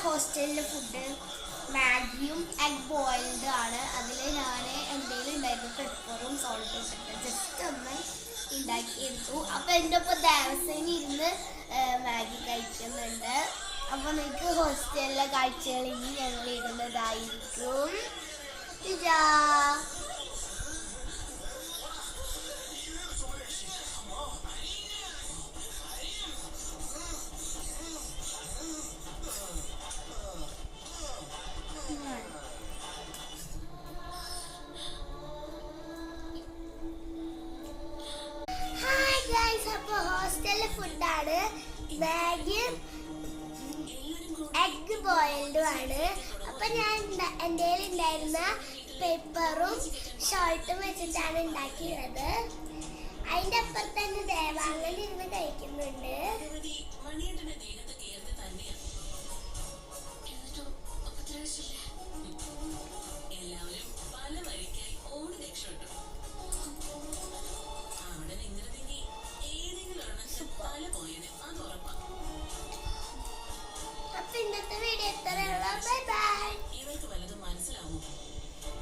ഹോസ്റ്റലിലെ food മാഗിയും egg boiled ആണ്. അതിൽ ഞാൻ എന്തെങ്കിലും ഉണ്ടായിരുന്നു പെപ്പറും സോൾട്ടും ഇട്ടിട്ട് ജസ്റ്റ് ഒന്ന് ഉണ്ടാക്കിയെടുത്തു. അപ്പോൾ എൻ്റെ ഒപ്പം ദേവസേന ഇരുന്ന് മാഗി കഴിക്കുന്നുണ്ട്. അപ്പോൾ നിങ്ങൾക്ക് ഹോസ്റ്റലിലെ കാഴ്ചകൾ ഇനി ഞങ്ങൾ ഇടുന്നതായിരിക്കും. അപ്പോൾ ഹോസ്റ്റലിലെ ഫുഡാണ്. മാഗിയും എഗ് ബോയിൽഡും ആണ്. അപ്പം ഞാൻ എൻ്റെ ഉണ്ടായിരുന്ന പെപ്പറും ഷോൾട്ടും വെച്ചിട്ടാണ് ഉണ്ടാക്കിയത്. അതിൻ്റെ അപ്പുറത്ത് തന്നെ ദേവാംഗൻ ഇരുന്ന് കഴിക്കുന്നുണ്ട്. ഇന്നത്തെ വീഡിയോ എത്രയുള്ള ബൈ ബൈ. ഇവർക്ക് വല്ലതും മനസ്സിലാവും.